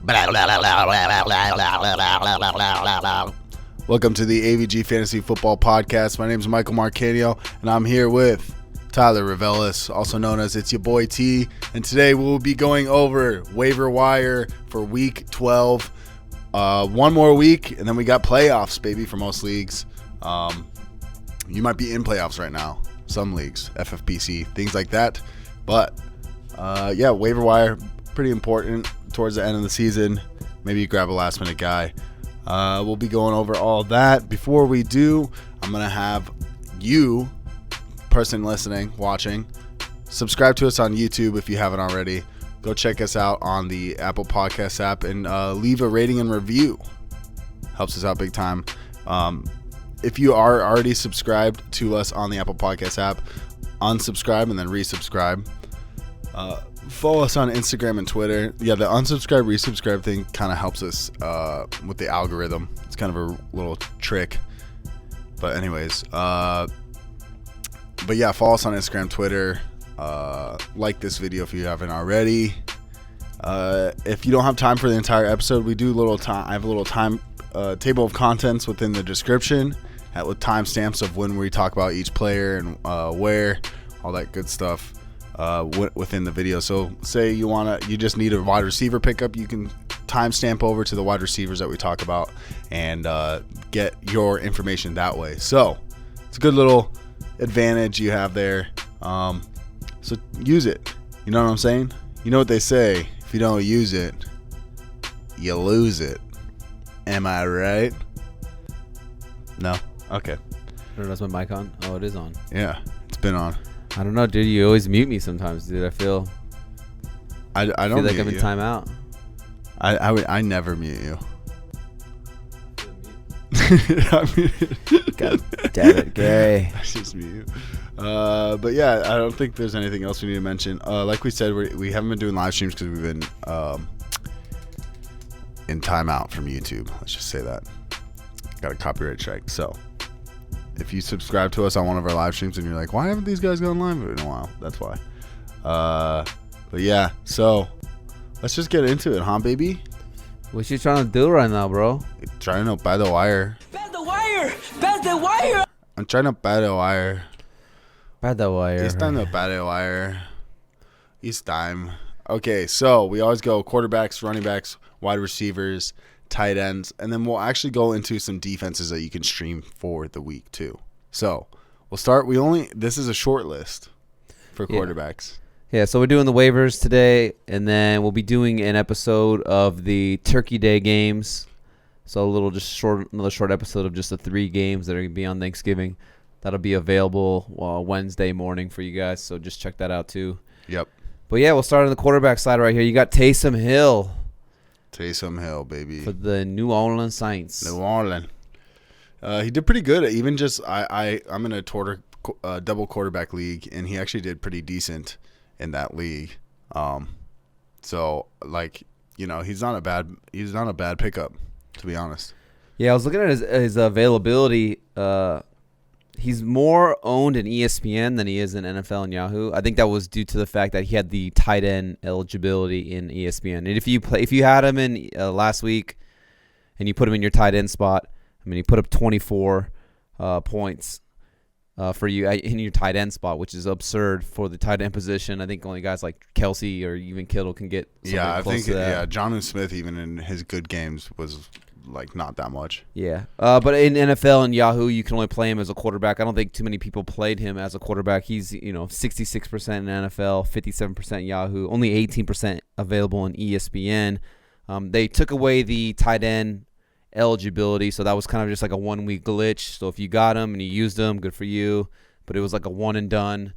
Welcome to the AVG Fantasy Football Podcast. My name is Michael Marcanio, and I'm here with Tyler Revelis, also known as It's Your Boy T. And today we'll be going over waiver wire for Week 12. One more week, and then we got playoffs, baby, for most leagues. You might be in playoffs right now. Some leagues, FFPC, things like that. But, waiver wire, pretty important towards the end of the season. Maybe you grab a last-minute guy. We'll be going over all that. Before we do, I'm going to have you, person listening, watching, subscribe to us on YouTube if you haven't already. Go check us out on the Apple Podcast app and leave a rating and review. Helps us out big time. If you are already subscribed to us on the Apple Podcast app, unsubscribe and then resubscribe. Follow us on Instagram and Twitter. Yeah, the unsubscribe, resubscribe thing kind of helps us with the algorithm. It's kind of a little trick. But anyways, follow us on Instagram, Twitter. Like this video if you haven't already. If you don't have time for the entire episode, we do I have a little time table of contents within the description with timestamps of when we talk about each player and where, all that good stuff within the video. So say you just need a wide receiver pickup, you can timestamp over to the wide receivers that we talk about and get your information that way. So it's a good little advantage you have there. So use it. You know what I'm saying? You know what they say, if you don't use it, you lose it. Am I right? No? Okay. Is my mic on? Oh, it is on. Yeah, it's been on. I don't know, dude. You always mute me sometimes, dude. I feel I don't feel like mute I'm in you. timeout. I never mute you. God damn it, Gary. I just mute you. But yeah, I don't think there's anything else we need to mention. Like we said, we haven't been doing live streams because we've been in timeout from YouTube. Let's just say that. Got a copyright strike. So if you subscribe to us on one of our live streams and you're like, why haven't these guys gone live in a while? That's why. But yeah, so let's just get into it, huh, baby? What you trying to do right now, bro? Trying to buy the wire. Pass the wire! Pass the wire! I'm trying to buy the wire. Buy the wire. It's time to buy the wire. It's time. Okay, so we always go quarterbacks, running backs, wide receivers, tight ends, and then we'll actually go into some defenses that you can stream for the week too. So we'll start. This is a short list for quarterbacks. Yeah, so we're doing the waivers today, and then we'll be doing an episode of the Turkey Day games. So another short episode of just the 3 games that are going to be on Thanksgiving. That'll be available Wednesday morning for you guys, so just check that out too. Yep. But yeah, we'll start on the quarterback side right here. You got Taysom Hill. Taysom Hill, baby. For the New Orleans Saints. New Orleans. He did pretty good. Even just I'm in a double quarterback league, and he actually did pretty decent in that league. So he's not a bad pickup, to be honest. Yeah, I was looking at his availability. He's more owned in ESPN than he is in NFL and Yahoo. I think that was due to the fact that he had the tight end eligibility in ESPN. And if you had him in last week and you put him in your tight end spot, I mean, he put up 24 points for you in your tight end spot, which is absurd for the tight end position. I think only guys like Kelsey or even Kittle can get something close to that. Yeah, Jonnu Smith, even in his good games, was not that much. Yeah. But in NFL and Yahoo, you can only play him as a quarterback. I don't think too many people played him as a quarterback. He's, 66% in NFL, 57% Yahoo, only 18% available in ESPN. They took away the tight end eligibility, so that was kind of just like a 1-week glitch. So if you got him and you used him, good for you. But it was like a one and done.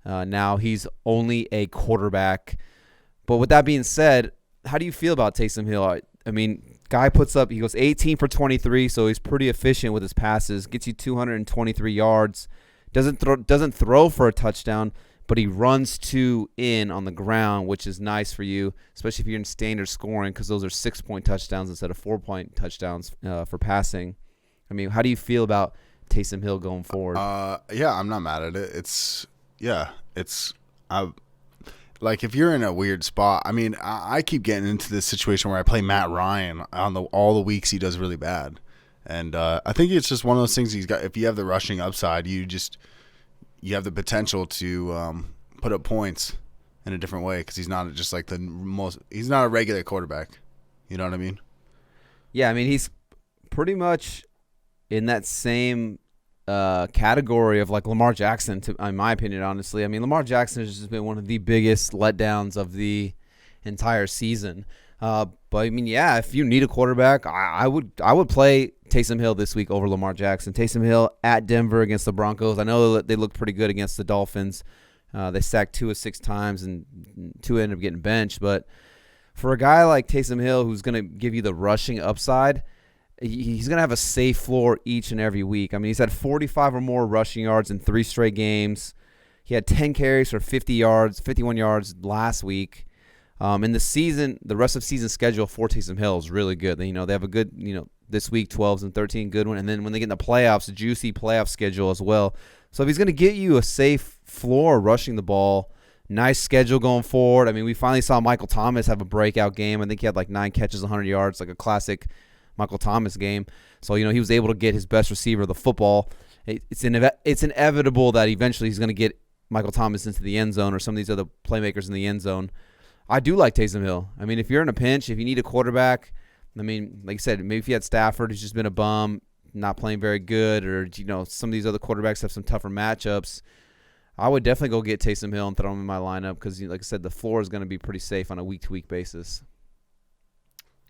Now he's only a quarterback. But with that being said, how do you feel about Taysom Hill? I mean, guy he goes 18 for 23, so he's pretty efficient with his passes. Gets you 223 yards. Doesn't throw for a touchdown, but he runs 2 in on the ground, which is nice for you, especially if you're in standard scoring, because those are 6-point touchdowns instead of 4-point touchdowns for passing. I mean, how do you feel about Taysom Hill going forward? Yeah, I'm not mad at it. like if you're in a weird spot, I mean, I keep getting into this situation where I play Matt Ryan on all the weeks he does really bad, and I think it's just one of those things he's got. If you have the rushing upside, you have the potential to put up points in a different way because he's not just like he's not a regular quarterback. You know what I mean? Yeah, I mean, he's pretty much in that same category of like Lamar Jackson, in my opinion, honestly. I mean, Lamar Jackson has just been one of the biggest letdowns of the entire season. But I mean, yeah, if you need a quarterback, I would play Taysom Hill this week over Lamar Jackson. Taysom Hill at Denver against the Broncos. I know they look pretty good against the Dolphins. They sacked Tua 6 times, and Tua ended up getting benched. But for a guy like Taysom Hill, who's going to give you the rushing upside, he's going to have a safe floor each and every week. I mean, he's had 45 or more rushing yards in 3 straight games. He had 10 carries for 51 yards last week. In the season, the rest of season schedule for Taysom Hill is really good. They have a good, this week, 12s and 13, good one. And then when they get in the playoffs, a juicy playoff schedule as well. So if he's going to get you a safe floor rushing the ball, nice schedule going forward. I mean, we finally saw Michael Thomas have a breakout game. I think he had like 9 catches, 100 yards, like a classic Michael Thomas game. So, he was able to get his best receiver the football. It's inevitable that eventually he's going to get Michael Thomas into the end zone or some of these other playmakers in the end zone. I do like Taysom Hill. I mean, if you're in a pinch, if you need a quarterback, I mean, like you said, maybe if you had Stafford who's just been a bum, not playing very good, or, some of these other quarterbacks have some tougher matchups, I would definitely go get Taysom Hill and throw him in my lineup because, like I said, the floor is going to be pretty safe on a week-to-week basis.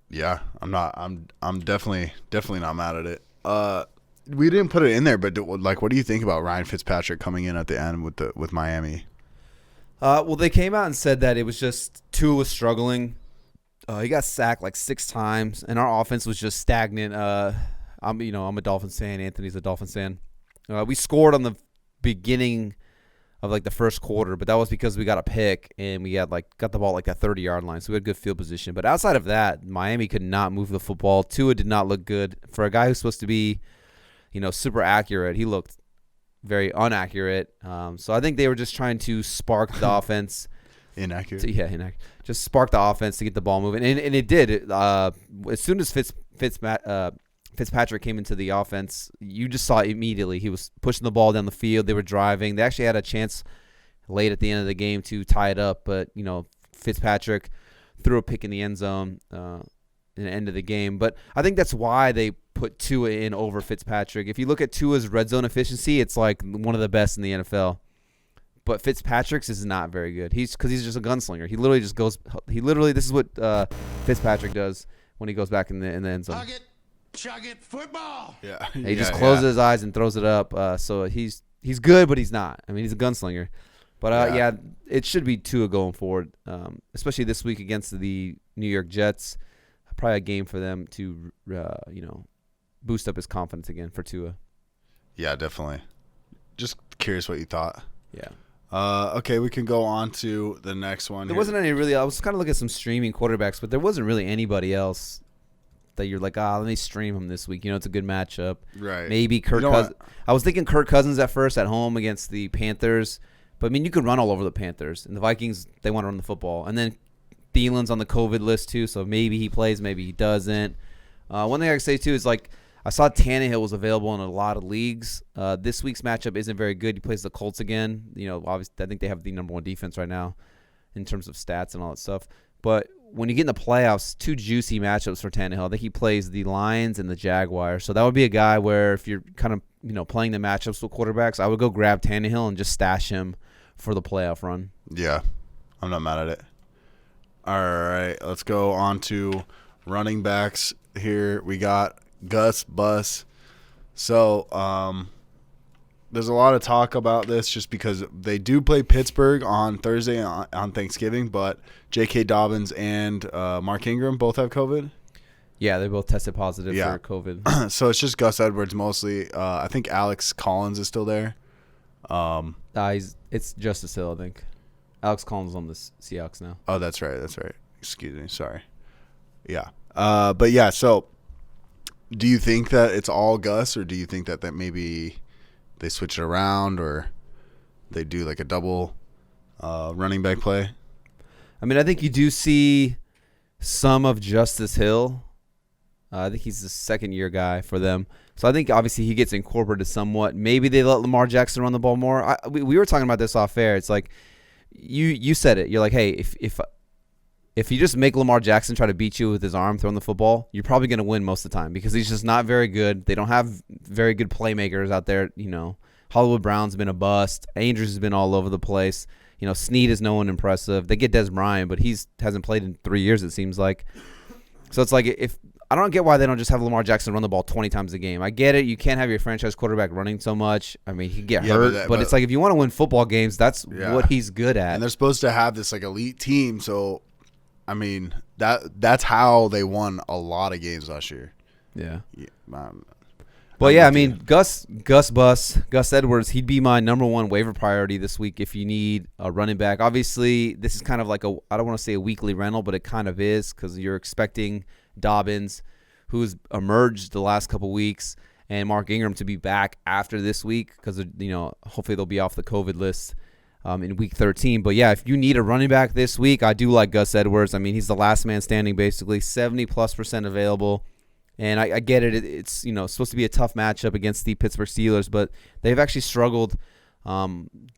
Yeah, I'm definitely not mad at it. We didn't put it in there, but what do you think about Ryan Fitzpatrick coming in at the end with Miami? Well, they came out and said that it was just Tua was struggling. He got sacked like 6 times, and our offense was just stagnant. I'm a Dolphins fan. Anthony's a Dolphins fan. We scored on the beginning of like the first quarter, but that was because we got a pick and we had got the ball at that 30-yard line, so we had good field position. But outside of that, Miami could not move the football. Tua did not look good. For a guy who's supposed to be, super accurate, he looked very inaccurate. So I think they were just trying to spark the offense. Inaccurate. Inaccurate. Just spark the offense to get the ball moving, and it did. As soon as Fitzpatrick came into the offense, you just saw immediately he was pushing the ball down the field. They were driving. They actually had a chance late at the end of the game to tie it up, but Fitzpatrick threw a pick in the end zone in the end of the game. But I think that's why they put Tua in over Fitzpatrick. If you look at Tua's red zone efficiency, it's like one of the best in the NFL. But Fitzpatrick's is not very good. He's just a gunslinger. He literally just goes. This is what Fitzpatrick does when he goes back in the end zone. Chug it, football. Yeah. He just closes his eyes and throws it up. So he's good, but he's not. I mean, he's a gunslinger. But it should be Tua going forward, especially this week against the New York Jets. Probably a game for them to boost up his confidence again for Tua. Yeah, definitely. Just curious what you thought. Yeah. Okay, we can go on to the next one. There wasn't any really. I was kind of looking at some streaming quarterbacks, but there wasn't really anybody else that you're like, let me stream him this week. It's a good matchup. Right. Maybe Kirk Cousins. I was thinking Kirk Cousins at first at home against the Panthers, but I mean, you could run all over the Panthers. And the Vikings, they want to run the football. And then Thielen's on the COVID list too, so maybe he plays, maybe he doesn't. One thing I can say too is I saw Tannehill was available in a lot of leagues. This week's matchup isn't very good. He plays the Colts again. Obviously, I think they have the number 1 defense right now in terms of stats and all that stuff. But when you get in the playoffs, 2 juicy matchups for Tannehill. I think he plays the Lions and the Jaguars. So that would be a guy where if you're kind of playing the matchups with quarterbacks, I would go grab Tannehill and just stash him for the playoff run. Yeah, I'm not mad at it. All right, let's go on to running backs here. We got Gus Bus. So there's a lot of talk about this just because they do play Pittsburgh on Thursday on Thanksgiving, but J.K. Dobbins and Mark Ingram both have COVID. Yeah, they both tested positive for COVID. So it's just Gus Edwards mostly. I think Alex Collins is still there. It's Justice Hill, I think. Alex Collins is on the Seahawks now. Oh, that's right. Excuse me. Sorry. Yeah. But yeah, so do you think that it's all Gus, or do you think that maybe they switch it around, or they do like a double running back play? I mean, I think you do see some of Justice Hill. I think he's the second-year guy for them. So I think obviously he gets incorporated somewhat. Maybe they let Lamar Jackson run the ball more. We were talking about this off air. It's like you said it. You're like, hey, if you just make Lamar Jackson try to beat you with his arm throwing the football, you're probably going to win most of the time because he's just not very good. They don't have very good playmakers out there. Hollywood Brown's been a bust. Andrews has been all over the place. Snead is no one impressive. They get Des Bryant, but he hasn't played in 3 years, it seems like. So it's like I don't get why they don't just have Lamar Jackson run the ball 20 times a game. I get it. You can't have your franchise quarterback running so much. I mean, he can get hurt. But it's like if you want to win football games, that's what he's good at. And they're supposed to have this elite team. So, I mean, that's how they won a lot of games last year. Yeah. Well, I mean, Gus Edwards, he'd be my number one waiver priority this week if you need a running back. Obviously, this is kind of like I don't want to say a weekly rental, but it kind of is because you're expecting Dobbins, who's emerged the last couple weeks, and Mark Ingram to be back after this week because, hopefully they'll be off the COVID list in week 13. But, yeah, if you need a running back this week, I do like Gus Edwards. I mean, he's the last man standing basically, 70+% available. And I get it. It's supposed to be a tough matchup against the Pittsburgh Steelers, but they've actually struggled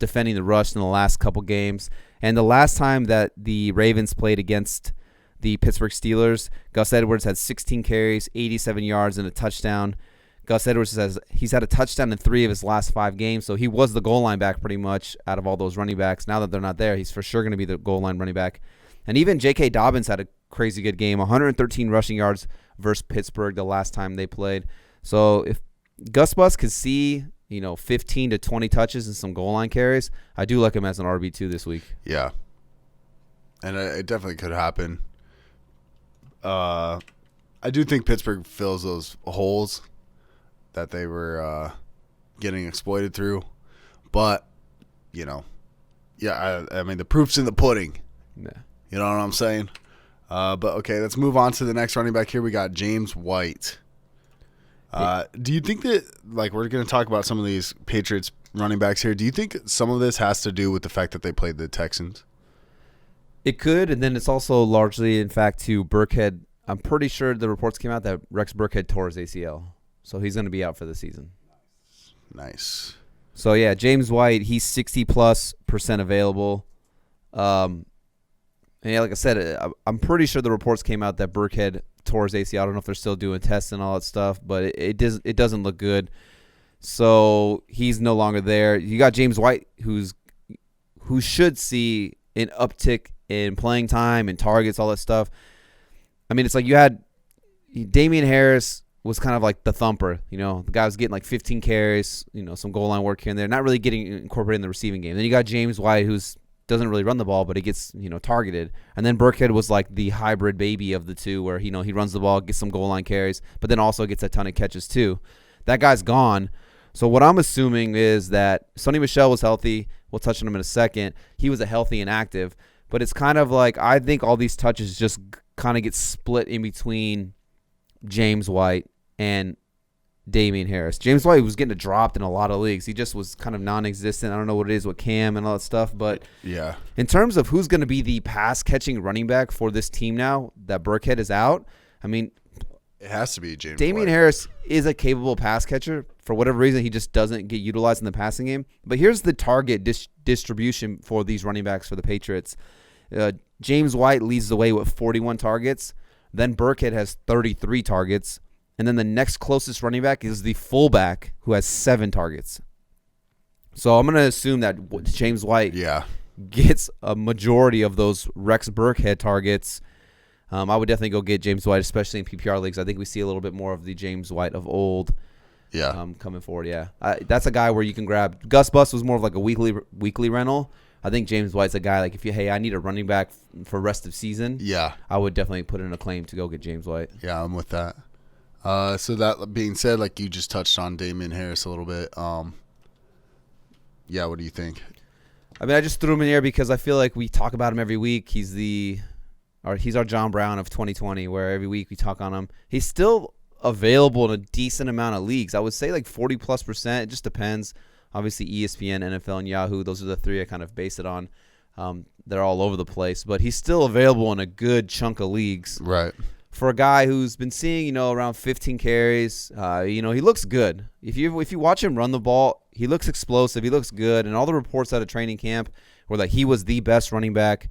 defending the rush in the last couple games. And the last time that the Ravens played against the Pittsburgh Steelers, Gus Edwards had 16 carries, 87 yards, and a touchdown. Gus Edwards says he's had a touchdown in 3 of his last 5 games, so he was the goal line back pretty much out of all those running backs. Now that they're not there, he's for sure going to be the goal line running back. And even J.K. Dobbins had a crazy good game, 113 rushing yards versus Pittsburgh the last time they played. So if Gus Bus could see, 15 to 20 touches and some goal line carries, I do like him as an RB2 this week. Yeah. And it definitely could happen. I do think Pittsburgh fills those holes that they were getting exploited through. But, I mean, the proof's in the pudding. Yeah. You know what I'm saying? But, okay, let's move on to the next running back here. We got James White. Do you think that, we're going to talk about some of these Patriots running backs here. Do you think some of this has to do with the fact that they played the Texans? It could, and then it's also largely, in fact, to Burkhead. I'm pretty sure the reports came out that Rex Burkhead tore his ACL, so he's going to be out for the season. Nice. So, yeah, James White, he's 60+% available. And yeah, like I said, I'm pretty sure the reports came out that Burkhead tore his ACL. I don't know if they're still doing tests and all that stuff, but it doesn't look good. So he's no longer there. You got James White, who should see an uptick in playing time and targets, all that stuff. I mean, it's like you had Damien Harris was kind of like the thumper. The guy was getting 15 carries, some goal line work here and there, not really getting incorporated in the receiving game. Then you got James White, who's doesn't really run the ball, but he gets, targeted. And then Burkhead was like the hybrid baby of the two where, he runs the ball, gets some goal line carries, but then also gets a ton of catches too. That guy's gone. So what I'm assuming is that Sony Michel was healthy. We'll touch on him in a second. He was a healthy and active, but it's kind of like I think all these touches just kind of get split in between James White and Damien Harris. James White was getting dropped in a lot of leagues. He just was kind of non-existent. I don't know what it is with Cam and all that stuff, but yeah. In terms of who's going to be the pass-catching running back for this team now that Burkhead is out, I mean, it has to be James Damien White. Harris is a capable pass catcher. For whatever reason, he just doesn't get utilized in the passing game. But here's the target distribution for these running backs for the Patriots. James White leads the way with 41 targets. Then Burkhead has 33 targets. And then the next closest running back is the fullback, who has 7 targets. So I'm going to assume that James White gets a majority of those Rex Burkhead targets. I would definitely go get James White, especially in PPR leagues. I think we see a little bit more of the James White of old coming forward. Yeah, that's a guy where you can grab. Gus Bus was more of like a weekly rental. I think James White's a guy like if I need a running back for rest of season. Yeah, I would definitely put in a claim to go get James White. Yeah, I'm with that. So that being said, like you just touched on Damien Harris a little bit. What do you think? I mean, I just threw him in there because I feel like we talk about him every week. He's our John Brown of 2020, where every week we talk on him. He's still available in a decent amount of leagues. I would say 40+%. It just depends. Obviously, ESPN, NFL, and Yahoo, those are the 3 I kind of base it on. They're all over the place, but he's still available in a good chunk of leagues. Right. For a guy who's been seeing, around 15 carries, he looks good. If you watch him run the ball, he looks explosive. He looks good. And all the reports out of training camp were that he was the best running back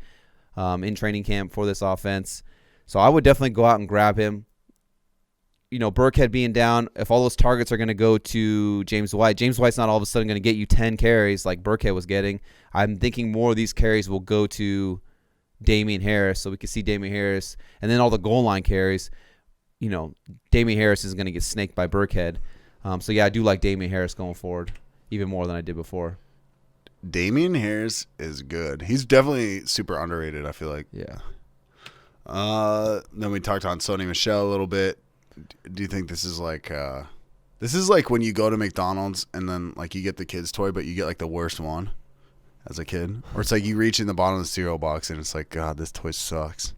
in training camp for this offense. So I would definitely go out and grab him. Burkhead being down, if all those targets are going to go to James White's not all of a sudden going to get you 10 carries like Burkhead was getting. I'm thinking more of these carries will go to Damien Harris, so we can see Damien Harris. And then all the goal line carries, Damien Harris is going to get snaked by Burkhead. So, yeah, I do like Damien Harris going forward, even more than I did before. Damien Harris is good. He's definitely super underrated, I feel like. Yeah. Then we talked on Sony Michel a little bit. Do you think this is like when you go to McDonald's and then like you get the kids' toy, but you get like the worst one as a kid? Or it's like you reach in the bottom of the cereal box and it's like, God, this toy sucks.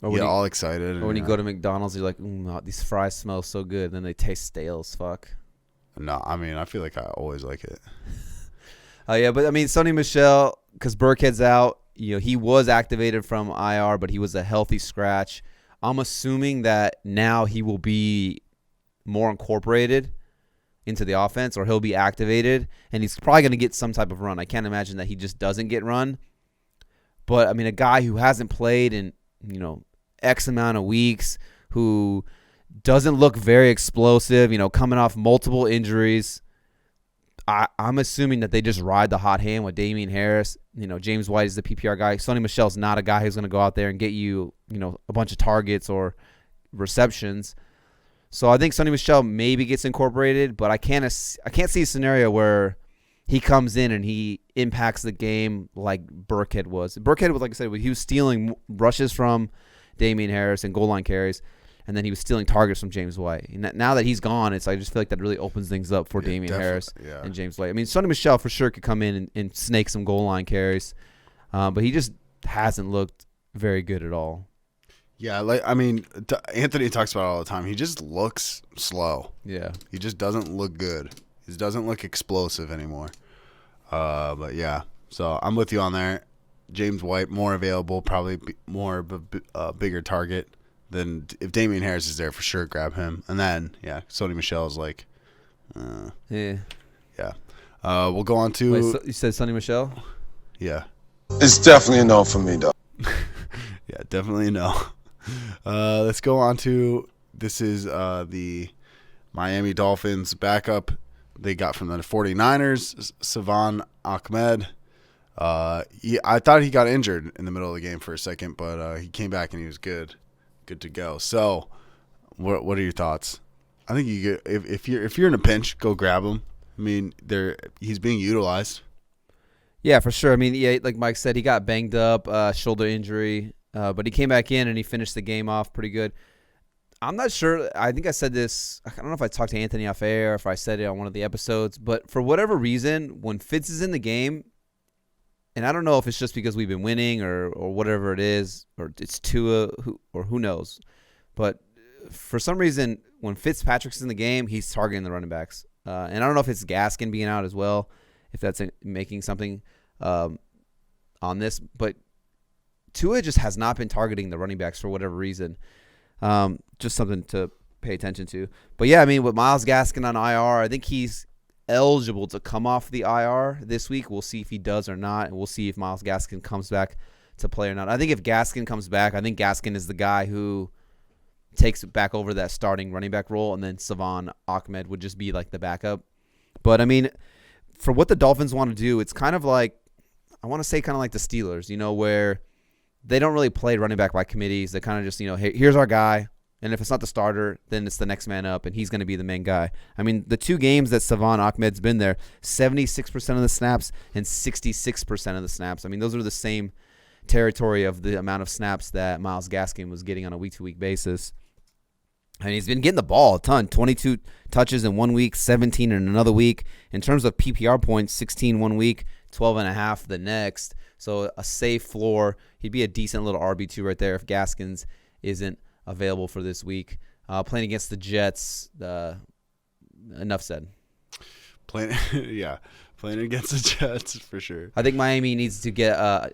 Or you get all excited. Or when you go to McDonald's, you're like, these fries smell so good. And then they taste stale as fuck. No, I mean, I feel like I always like it. Yeah, but I mean, Sony Michel, because Burkhead's out, he was activated from IR, but he was a healthy scratch. I'm assuming that now he will be more incorporated into the offense, or he'll be activated, and he's probably going to get some type of run. I can't imagine that he just doesn't get run. But, I mean, a guy who hasn't played in, X amount of weeks, who doesn't look very explosive, coming off multiple injuries, I'm assuming that they just ride the hot hand with Damien Harris. James White is the PPR guy. Sony Michel's not a guy who's going to go out there and get you, a bunch of targets or receptions. So I think Sony Michel maybe gets incorporated, but I can't see a scenario where he comes in and he impacts the game like Burkhead was. Burkhead was, like I said, he was stealing rushes from Damien Harris and goal line carries. And then he was stealing targets from James White. And now that he's gone, I just feel like that really opens things up for Damien Harris and James White. I mean, Sony Michel for sure could come in and snake some goal line carries, but he just hasn't looked very good at all. Yeah, Anthony talks about it all the time. He just looks slow. Yeah. He just doesn't look good. He doesn't look explosive anymore. But, yeah, so I'm with you on there. James White, more available, probably more of a bigger target. Then if Damien Harris is there, for sure grab him. And then, Sony Michel is like, yeah. We'll go on to. Wait, so you said Sony Michel? Yeah. It's definitely a no for me, though. Yeah, definitely a no. Let's go on to, this is the Miami Dolphins backup they got from the 49ers, Salvon Ahmed. I thought he got injured in the middle of the game for a second, but he came back and he was good to go. So, what are your thoughts? I think you get, if you're in a pinch, go grab him. I mean, he's being utilized. Yeah, for sure. I mean, yeah, like Mike said, he got banged up, shoulder injury, but he came back in and he finished the game off pretty good. I'm not sure. I think I said this. I don't know if I talked to Anthony off air or if I said it on one of the episodes, but for whatever reason, when Fitz is in the game, and I don't know if it's just because we've been winning or whatever it is, or it's Tua, who knows. But for some reason, when Fitzpatrick's in the game, he's targeting the running backs. And I don't know if it's Gaskin being out as well, if that's making something on this. But Tua just has not been targeting the running backs for whatever reason. Just something to pay attention to. But, yeah, I mean, with Myles Gaskin on IR, I think he's eligible to come off the IR this week. We'll see if he does or not, and we'll see if Myles Gaskin comes back to play or not. I think if Gaskin comes back, I think Gaskin is the guy who takes back over that starting running back role, and then Salvon Ahmed would just be like the backup. But, I mean, for what the Dolphins want to do, it's kind of like, I want to say kind of like the Steelers, where they don't really play running back by committees. They kind of just, hey, here's our guy. And if it's not the starter, then it's the next man up, and he's going to be the main guy. I mean, the 2 games that Salvon Ahmed's been there, 76% of the snaps and 66% of the snaps. I mean, those are the same territory of the amount of snaps that Myles Gaskin was getting on a week-to-week basis. And he's been getting the ball a ton, 22 touches in 1 week, 17 in another week. In terms of PPR points, 16 1 week, 12.5 the next. So a safe floor. He'd be a decent little RB2 right there if Gaskins isn't available for this week. Playing against the Jets, enough said. Playing Playing against the Jets for sure. I think Miami needs to get a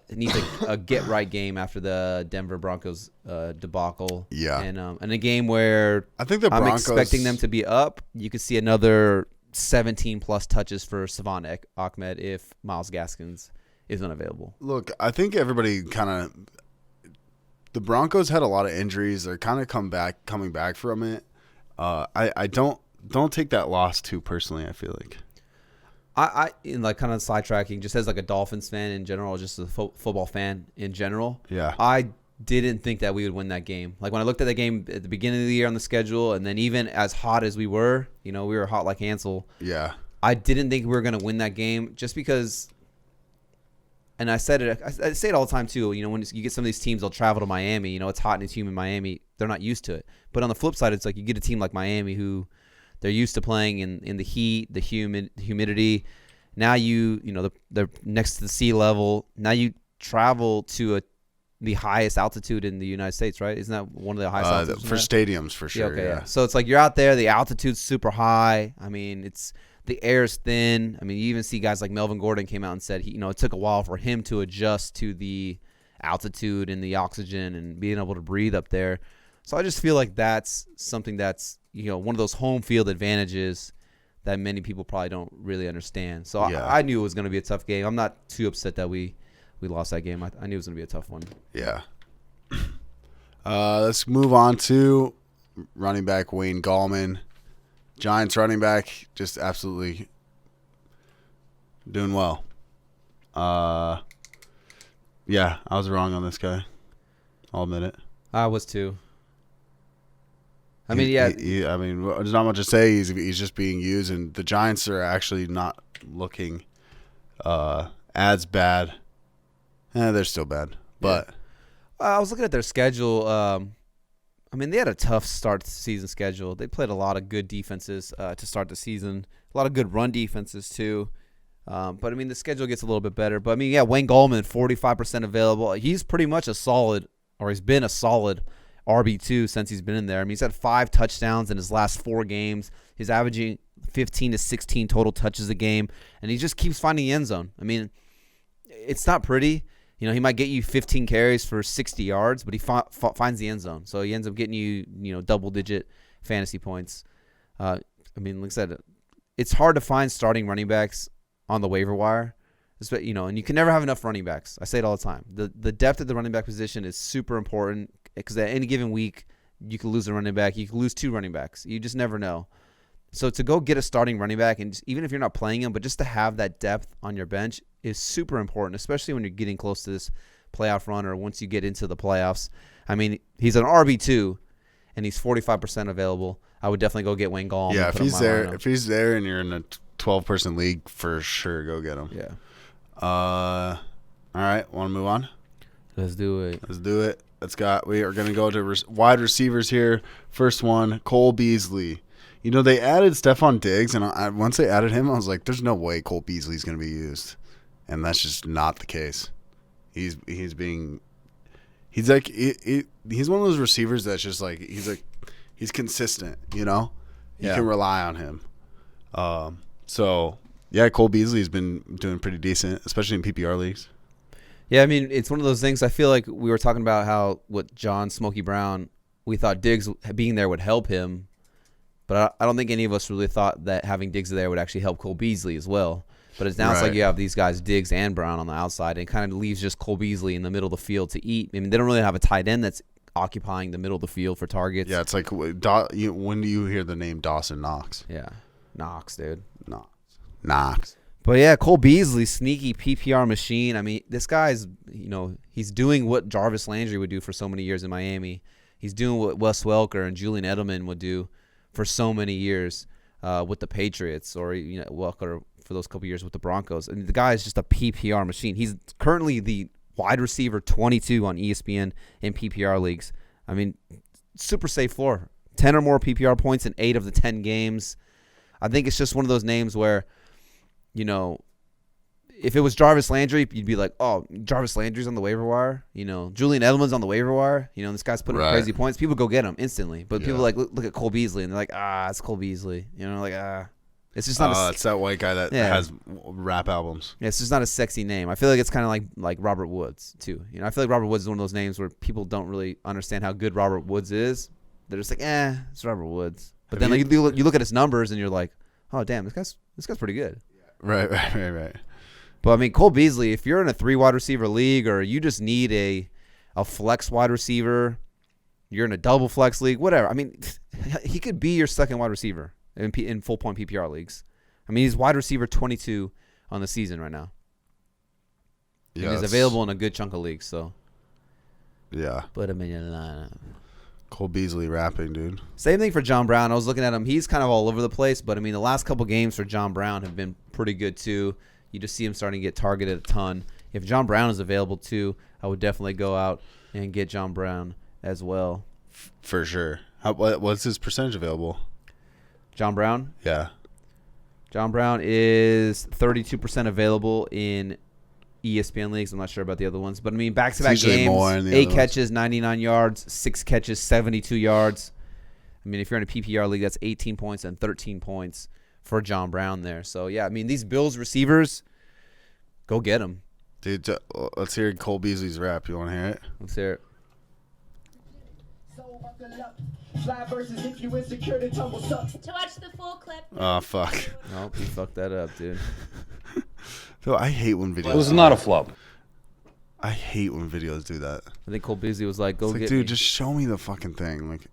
get right game after the Denver Broncos debacle. Yeah, and a game where I think I'm expecting them to be up. You could see another 17 plus touches for Salvon Ahmed if Myles Gaskins is unavailable. Look, I think everybody the Broncos had a lot of injuries. They're kind of coming back from it. I don't take that loss too personally. I feel like. I in like kind of sidetracking, just as like a Dolphins fan in general, or just a football fan in general. Yeah. I didn't think that we would win that game. Like when I looked at the game at the beginning of the year on the schedule, and then even as hot as we were, we were hot like Hansel. Yeah. I didn't think we were going to win that game just because. And I said it. I say it all the time too. When you get some of these teams, they'll travel to Miami. It's hot and it's humid in Miami. They're not used to it. But on the flip side, it's like you get a team like Miami who. They're used to playing in the heat, the humidity. Now they're next to the sea level. Now you travel to the highest altitude in the United States, right? Isn't that one of the highest altitudes? For stadiums, for sure. Yeah, okay. So it's like you're out there. The altitude's super high. I mean, the air is thin. I mean, you even see guys like Melvin Gordon came out and said it took a while for him to adjust to the altitude and the oxygen and being able to breathe up there. So I just feel like that's something that's one of those home field advantages that many people probably don't really understand. So yeah. I knew it was going to be a tough game. I'm not too upset that we lost that game. I knew it was going to be a tough one. Yeah. Let's move on to running back Wayne Gallman. Giants running back, just absolutely doing well. Yeah, I was wrong on this guy. I'll admit it. I was too. I mean, yeah. There's not much to say. He's just being used, and the Giants are actually not looking as bad. They're still bad, but I was looking at their schedule. They had a tough start to the season schedule. They played a lot of good defenses to start the season. A lot of good run defenses too. But the schedule gets a little bit better. But Wayne Gallman, 45% available. He's pretty much he's been a solid RB2 since he's been in there. He's had 5 touchdowns in his last 4 games. He's averaging 15 to 16 total touches a game, and he just keeps finding the end zone. It's not pretty. He might get you 15 carries for 60 yards, but he finds the end zone. So he ends up getting you, double-digit fantasy points. Like I said, it's hard to find starting running backs on the waiver wire. And you can never have enough running backs. I say it all the time. The depth of the running back position is super important because at any given week, you could lose a running back. You could lose 2 running backs. You just never know. So to go get a starting running back, and even if you're not playing him, but just to have that depth on your bench is super important, especially when you're getting close to this playoff run or once you get into the playoffs. He's an RB2, and he's 45% available. I would definitely go get Wayne Gallman. Yeah, if he's there and you're in a 12-person league, for sure, go get him. Yeah. All right, want to move on? Let's do it. We are going to go to wide receivers here. First one, Cole Beasley. They added Stephon Diggs, and once they added him, I was like, there's no way Cole Beasley's going to be used. And that's just not the case. He's one of those receivers that's just he's consistent, You can rely on him. Cole Beasley's been doing pretty decent, especially in PPR leagues. Yeah, it's one of those things. I feel like we were talking about how with John Smokey Brown, we thought Diggs being there would help him. But I don't think any of us really thought that having Diggs there would actually help Cole Beasley as well. But it's like you have these guys, Diggs and Brown, on the outside, and it kind of leaves just Cole Beasley in the middle of the field to eat. They don't really have a tight end that's occupying the middle of the field for targets. Yeah, it's like when do you hear the name Dawson Knox? Yeah, Knox, dude. Knox. But yeah, Cole Beasley, sneaky PPR machine. This guy's, he's doing what Jarvis Landry would do for so many years in Miami. He's doing what Wes Welker and Julian Edelman would do for so many years with the Patriots, or Welker for those couple years with the Broncos. And the guy is just a PPR machine. He's currently the wide receiver 22 on ESPN in PPR leagues. Super safe floor. 10 or more PPR points in 8 of the 10 games. I think it's just one of those names where, if it was Jarvis Landry, you'd be like, oh, Jarvis Landry's on the waiver wire. Julian Edelman's on the waiver wire. This guy's putting up crazy points. People go get him instantly. But people look at Cole Beasley, and they're like, it's Cole Beasley. It's just not. It's that white guy that has rap albums. Yeah, it's just not a sexy name. I feel like it's kind of like Robert Woods too. I feel like Robert Woods is one of those names where people don't really understand how good Robert Woods is. They're just like, it's Robert Woods. But then you look at his numbers and you're like, oh damn, this guy's pretty good. Right. But I mean, Cole Beasley, if you're in a 3 wide receiver league or you just need a flex wide receiver, you're in a double flex league, whatever. I mean, he could be your second wide receiver in full point PPR leagues. I mean, he's wide receiver 22 on the season right now. Yeah, he's available in a good chunk of leagues. So yeah, put him in your lineup. Cole Beasley rapping, dude. Same thing for John Brown. I was looking at him. He's kind of all over the place, but I mean, the last couple games for John Brown have been pretty good too. You just see him starting to get targeted a ton. If John Brown is available too, I would definitely go out and get John Brown as well. For sure. What's his percentage available? John Brown? Yeah. John Brown is 32% available in ESPN leagues. I'm not sure about the other ones. But, I mean, back-to-back games, 8 catches, 99 yards, 6 catches, 72 yards. I mean, if you're in a PPR league, that's 18 points and 13 points for John Brown there. So, yeah, I mean, these Bills receivers, go get them. Dude, let's hear Cole Beasley's rap. You want to hear it? Let's hear it. Fly versus if you insecure, the tumble sucks. To watch the full clip. Oh, fuck. Nope, you fucked that up, dude. So I hate when videos. It was not a flop. I hate when videos do that. I think Cole Beasley was like, go get dude, me. just show me the fucking thing. Like,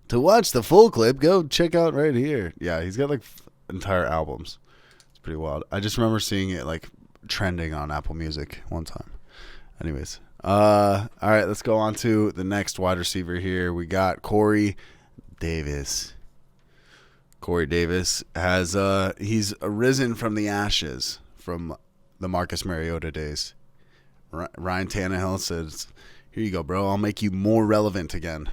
to watch the full clip, go check out right here. Yeah, he's got like entire albums. It's pretty wild. I just remember seeing it like trending on Apple Music one time. Anyways. All right, let's go on to the next wide receiver here. We got Corey Davis. Corey Davis has he's arisen from the ashes from the Marcus Mariota days. Ryan Tannehill says, "Here you go, bro. I'll make you more relevant again."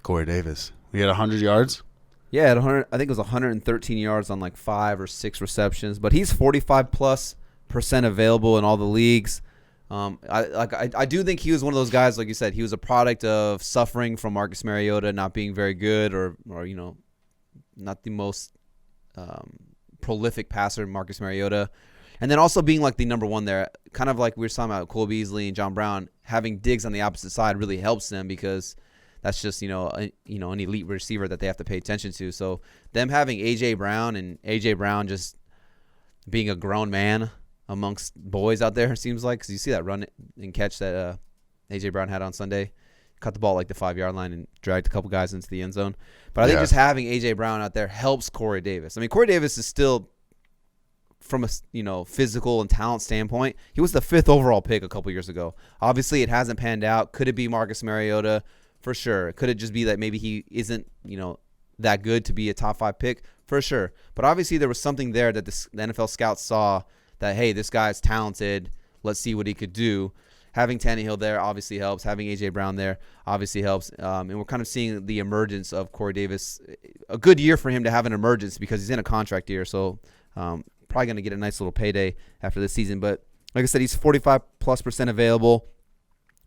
Corey Davis. We had 100 yards. Yeah, at 100, I think it was 113 yards on like 5 or 6 receptions. But he's 45+% available in all the leagues. I do think he was one of those guys, like you said, he was a product of suffering from Marcus Mariota not being very good or not the most prolific passer, Marcus Mariota. And then also being like the number one there, kind of like we were talking about Cole Beasley and John Brown, having Diggs on the opposite side really helps them because that's just, an elite receiver that they have to pay attention to. So them having A.J. Brown and A.J. Brown just being a grown man amongst boys out there, it seems like, because you see that run and catch that A.J. Brown had on Sunday. Caught the ball like the 5-yard line and dragged a couple guys into the end zone. But I think just having A.J. Brown out there helps Corey Davis. I mean, Corey Davis is still, from a physical and talent standpoint, he was the 5th overall pick a couple years ago. Obviously, it hasn't panned out. Could it be Marcus Mariota? For sure. Could it just be that maybe he isn't, that good to be a top 5 pick? For sure. But obviously, there was something there that the NFL scouts saw that, hey, this guy's talented. Let's see what he could do. Having Tannehill there obviously helps. Having A.J. Brown there obviously helps. And we're kind of seeing the emergence of Corey Davis. A good year for him to have an emergence because he's in a contract year. So probably going to get a nice little payday after this season. But like I said, he's 45+% available.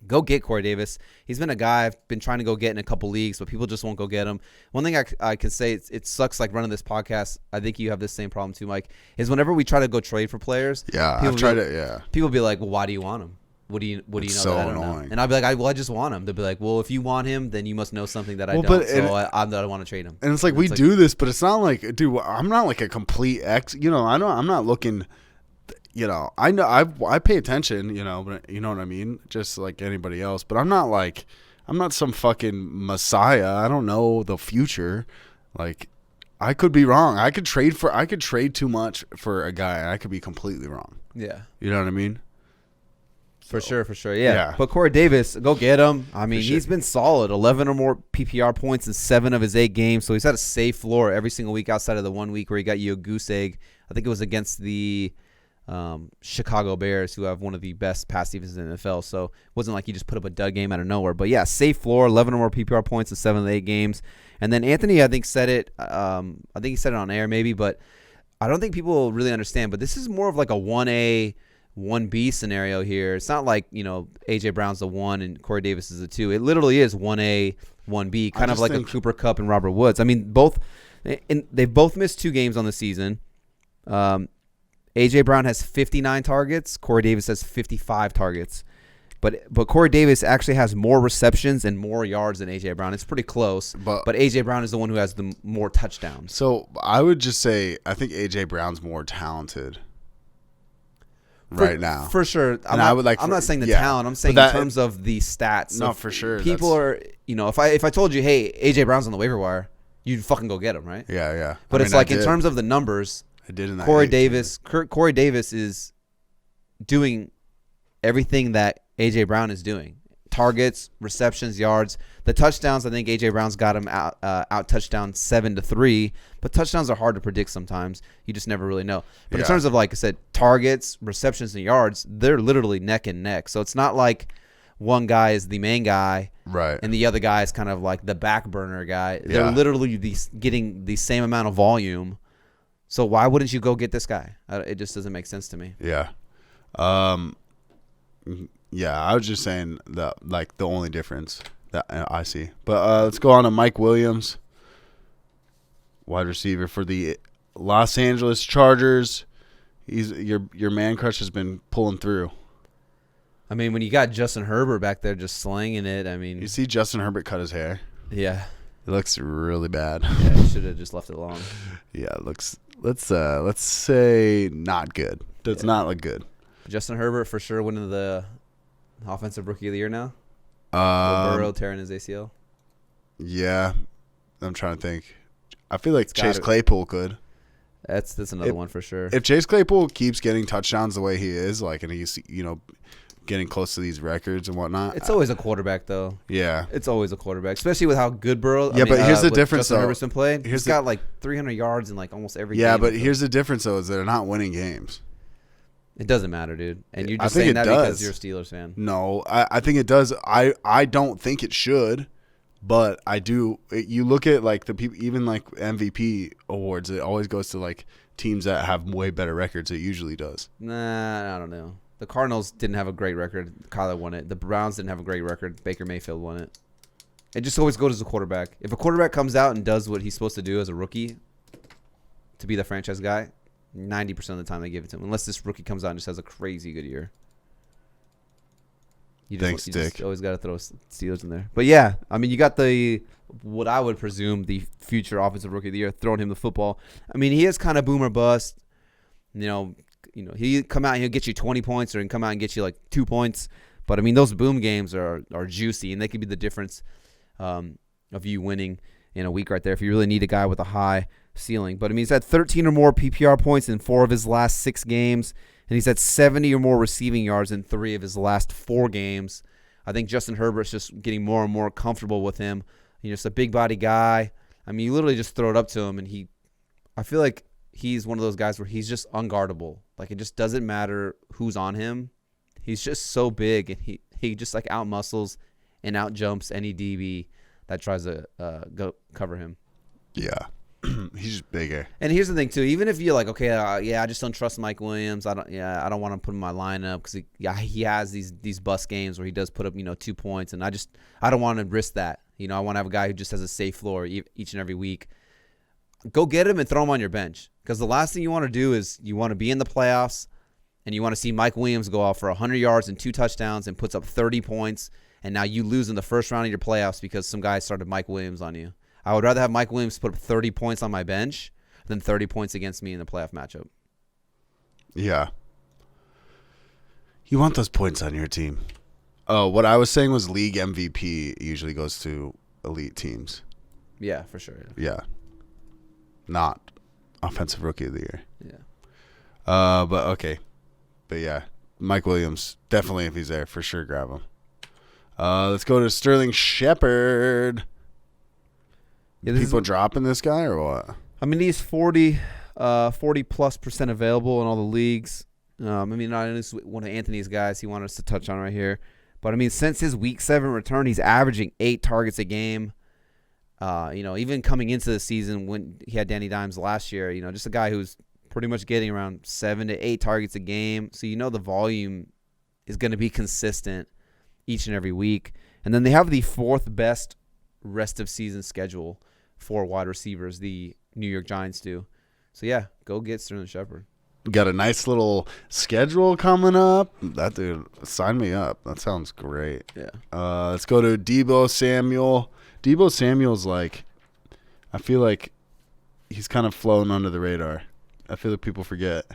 Go get Corey Davis. He's been a guy I've been trying to go get in a couple leagues, but people just won't go get him. One thing I can say, it sucks like running this podcast. I think you have this same problem too, Mike, is whenever we try to go trade for players. Yeah, I've tried it, yeah. People be like, well, why do you want him? What do you know so that I don't annoying. know? And I'd be like, I just want him. They'll be like, well, if you want him, then you must know something that I don't. I don't want to trade him. And it's like, we do this, but it's not like, dude, I'm not like a complete I'm not looking, I know I pay attention, but you know what I mean? Just like anybody else. But I'm not some fucking messiah. I don't know the future. Like, I could be wrong. I could trade too much for a guy, and I could be completely wrong. Yeah. You know what I mean? For sure. Yeah. But Corey Davis, go get him. I mean, he's been solid. 11 or more PPR points in 7 of his 8 games. So he's had a safe floor every single week outside of the 1 week where he got you a goose egg. I think it was against the Chicago Bears, who have one of the best pass defenses in the NFL. So it wasn't like he just put up a dud game out of nowhere. But, yeah, safe floor, 11 or more PPR points in 7 of the 8 games. And then Anthony, I think, said it. I think he said it on air maybe, but I don't think people really understand. But this is more of like a 1A, 1B scenario here. It's not like, A.J. Brown's the 1 and Corey Davis is the 2. It literally is 1A, 1B, kind of like a Cooper Kupp and Robert Woods. I mean, both And they've both missed 2 games on the season. A.J. Brown has 59 targets. Corey Davis has 55 targets. But Corey Davis actually has more receptions and more yards than A.J. Brown. It's pretty close. But A.J. Brown is the one who has the more touchdowns. So I would just say I think A.J. Brown's more talented right now. For sure. I'm not saying the talent. I'm saying in terms of the stats. No, for sure. People are, if I told you, hey, A.J. Brown's on the waiver wire, you'd fucking go get him, right? Yeah. But it's like in terms of the numbers, I did in that Corey Davis is doing everything that A.J. Brown is doing. Targets, receptions, yards. The touchdowns, I think A.J. Brown's got him out touchdown 7-3. But touchdowns are hard to predict sometimes. You just never really know. But in terms of, like I said, targets, receptions, and yards, they're literally neck and neck. So it's not like one guy is the main guy, right, and the other guy is kind of like the back burner guy. They're literally getting the same amount of volume. So why wouldn't you go get this guy? It just doesn't make sense to me. Yeah. Yeah, I was just saying that, like, the only difference that I see. But let's go on to Mike Williams, wide receiver for the Los Angeles Chargers. He's your man crush has been pulling through. I mean, when you got Justin Herbert back there just slinging it, I mean. You see Justin Herbert cut his hair? Yeah. It looks really bad. Yeah, he should have just left it alone. Yeah, it looks, let's say not good. Does not look good. Justin Herbert for sure winning the Offensive Rookie of the Year now. Burrow tearing his ACL. Yeah, I'm trying to think. I feel like Chase Claypool could. That's another one for sure. If Chase Claypool keeps getting touchdowns the way he is, like, and he's getting close to these records and whatnot, it's always a quarterback though. Yeah, it's always a quarterback, especially with how good Burrow. But here's the difference. Justin Herbert's been playing. He's got like 300 yards in like almost every game. Yeah, but here's the difference though: is they're not winning games. It doesn't matter, dude. And you're just saying that because you're a Steelers fan. No, I think it does. I don't think it should, but I do. You look at like the people, even like MVP awards, it always goes to like teams that have way better records. It usually does. Nah, I don't know. The Cardinals didn't have a great record. Kyler won it. The Browns didn't have a great record. Baker Mayfield won it. It just always goes to the quarterback. If a quarterback comes out and does what he's supposed to do as a rookie to be the franchise guy, 90% of the time they give it to him, unless this rookie comes out and just has a crazy good year. You just always got to throw Steelers in there. But yeah, I mean, you got what I would presume the future offensive rookie of the year throwing him the football. I mean, he is kind of boom or bust. You know, he come out and he'll get you 20 points, or he can come out and get you like 2 points. But I mean, those boom games are juicy, and they could be the difference of you winning in a week right there if you really need a guy with a high ceiling. But I mean, he's had 13 or more PPR points in 4 of his last 6 games, and he's had 70 or more receiving yards in 3 of his last 4 games. I think Justin Herbert's just getting more and more comfortable with him. He's just a big body guy. I mean, you literally just throw it up to him, and I feel like he's one of those guys where he's just unguardable. Like, it just doesn't matter who's on him. He's just so big, and he just like out muscles and out jumps any DB that tries to go cover him. Yeah. He's just bigger. And here's the thing too. Even if you're like, okay, I just don't trust Mike Williams. I don't want to put him in my lineup because he has these bust games where he does put up 2 points, and I don't want to risk that. I want to have a guy who just has a safe floor each and every week. Go get him and throw him on your bench, because the last thing you want to do is you want to be in the playoffs and you want to see Mike Williams go off for 100 yards and 2 touchdowns and puts up 30 points, and now you lose in the first round of your playoffs because some guy started Mike Williams on you. I would rather have Mike Williams put up 30 points on my bench than 30 points against me in the playoff matchup. Yeah. You want those points on your team. Oh, what I was saying was league MVP usually goes to elite teams. Yeah, for sure. Yeah. Not offensive rookie of the year. Yeah. But okay. But yeah, Mike Williams, definitely if he's there, for sure grab him. Let's go to Sterling Sheppard. Yeah, people dropping this guy or what? I mean, he's 40+% available in all the leagues. I mean, I know one of Anthony's guys he wanted us to touch on right here. But I mean, since his Week 7 return, he's averaging 8 targets a game. Even coming into the season when he had Danny Dimes last year, just a guy who's pretty much getting around 7 to 8 targets a game. So the volume is going to be consistent each and every week. And then they have the 4th best rest of season schedule for wide receivers. The New York Giants do. So, yeah, go get Sterling Sheppard. Got a nice little schedule coming up. That dude, sign me up. That sounds great. Yeah. Let's go to Deebo Samuel. Deebo Samuel's like, I feel like he's kind of flown under the radar. I feel like people forget.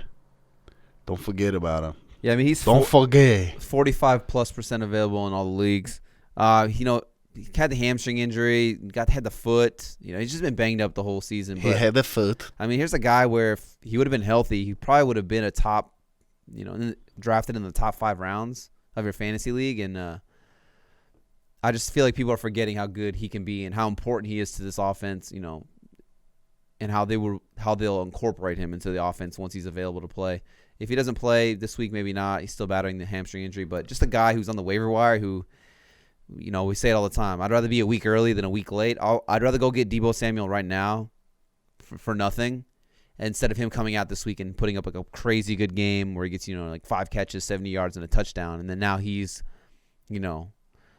Don't forget about him. Yeah, I mean, he's Don't forget. 45+% available in all the leagues. He had the hamstring injury, had the foot. He's just been banged up the whole season. He had the foot. I mean, here's a guy where if he would have been healthy, he probably would have been a top, drafted in the top 5 rounds of your fantasy league. And I just feel like people are forgetting how good he can be and how important he is to this offense, and how they'll incorporate him into the offense once he's available to play. If he doesn't play this week, maybe not. He's still battling the hamstring injury, but just a guy who's on the waiver wire who, we say it all the time. I'd rather be a week early than a week late. I'd rather go get Deebo Samuel right now for nothing instead of him coming out this week and putting up like a crazy good game where he gets, like 5 catches, 70 yards, and a touchdown. And then now he's, the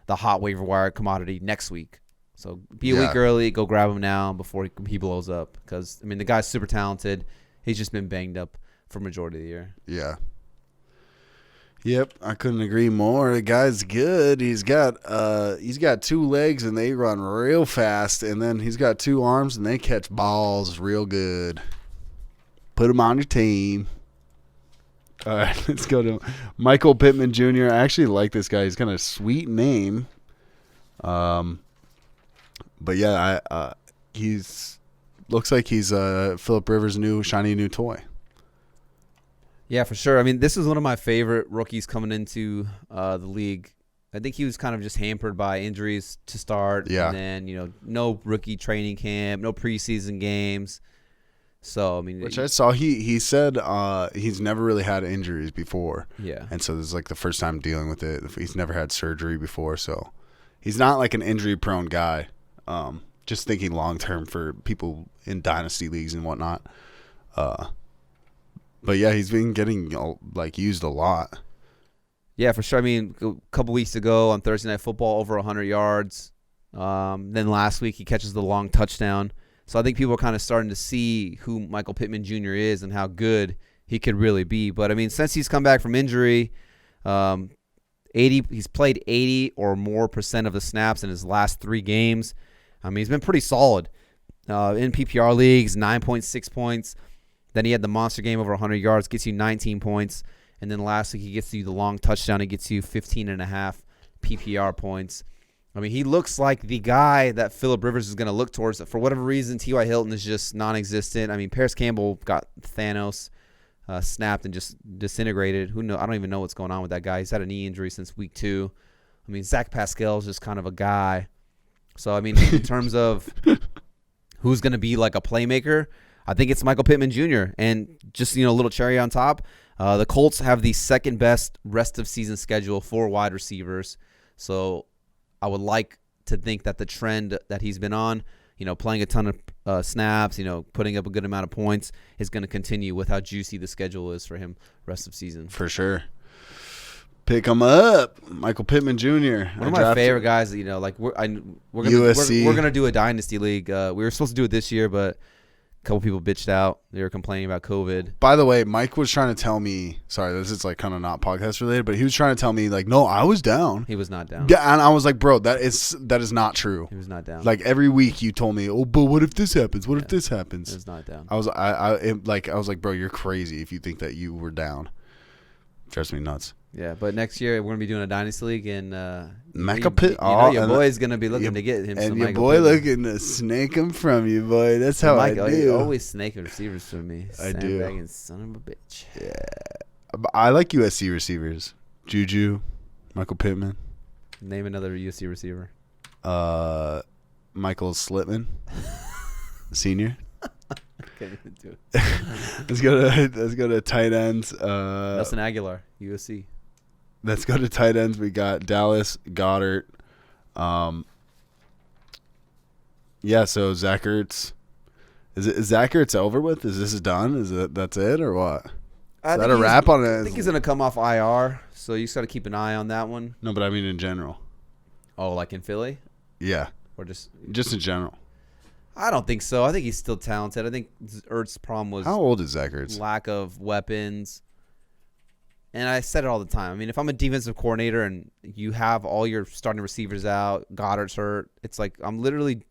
hot waiver wire commodity next week. So be a week early, go grab him now before he blows up. Because, the guy's super talented. He's just been banged up for majority of the year. Yeah. Yep, I couldn't agree more. The guy's good. He's got 2 legs and they run real fast, and then he's got 2 arms and they catch balls real good. Put him on your team. All right, let's go to Michael Pittman Jr. I actually like this guy. He's got a sweet name. But yeah, he's looks like he's Phillip Rivers' new shiny new toy. Yeah, for sure. This is one of my favorite rookies coming into the league. I think he was kind of just hampered by injuries to start. Yeah. And then, no rookie training camp, no preseason games. So, Which I saw he said he's never really had injuries before. Yeah. And so this is like the first time dealing with it. He's never had surgery before, so he's not like an injury-prone guy. Just thinking long-term for people in dynasty leagues and whatnot. But yeah, he's been getting used a lot. Yeah, for sure. A couple weeks ago on Thursday Night Football, over 100 yards. Then last week he catches the long touchdown. So I think people are kind of starting to see who Michael Pittman Jr. is and how good he could really be. But since he's come back from injury, he's played 80 or more % of the snaps in his last 3 games. He's been pretty solid. In PPR leagues, 9.6 points. Then he had the monster game over 100 yards, gets you 19 points. And then last week he gets you the long touchdown. He gets you 15.5 PPR points. He looks like the guy that Phillip Rivers is going to look towards. For whatever reason, T.Y. Hilton is just non-existent. Paris Campbell got Thanos snapped and just disintegrated. Who knows? I don't even know what's going on with that guy. He's had a knee injury since week 2. Zach Pascal is just kind of a guy. So, in terms of who's going to be like a playmaker, I think it's Michael Pittman Jr. And just, a little cherry on top, the Colts have the second best rest of season schedule for wide receivers. So I would like to think that the trend that he's been on, playing a ton of snaps, putting up a good amount of points, is going to continue with how juicy the schedule is for him rest of season. For sure. Pick him up, Michael Pittman Jr. One of my favorite guys. We're gonna do a dynasty league. We were supposed to do it this year, but a couple people bitched out. They were complaining about COVID. By the way, Mike was trying to tell me. Sorry, this is kind of not podcast related, but he was trying to tell me no, I was down. He was not down. Yeah, and I was like, bro, that is not true. He was not down. Every week you told me, but what if this happens? What if this happens? He was not down. I was like, bro, you're crazy if you think that you were down. Drives me nuts. Yeah, but next year we're gonna be doing a dynasty league, and your boy's gonna be looking to get him. And some your Michael boy Pittman. looking to snake him from you, boy. That's how I do. You always snake receivers from me. I do. Sandbagging son of a bitch. Yeah, I like USC receivers. Juju, Michael Pittman. Name another USC receiver. Michael Slitman, Senior. Can't even do it. Let's go to tight ends. Nelson Aguilar, USC. Let's go to tight ends. We got Dallas, Goedert. So Zach Ertz. Is Zach Ertz over with? Is this done? That's it or what? Is that a wrap on it? I think he's gonna come off IR, so you just got to keep an eye on that one. No, but I mean in general. Oh, like in Philly? Yeah. Or just in general. I don't think so. I think he's still talented. I think Ertz's problem was How old is Zach Ertz? lack of weapons. And I said it all the time. I mean, if I'm a defensive coordinator and you have all your starting receivers out, Goedert's hurt, it's like I'm literally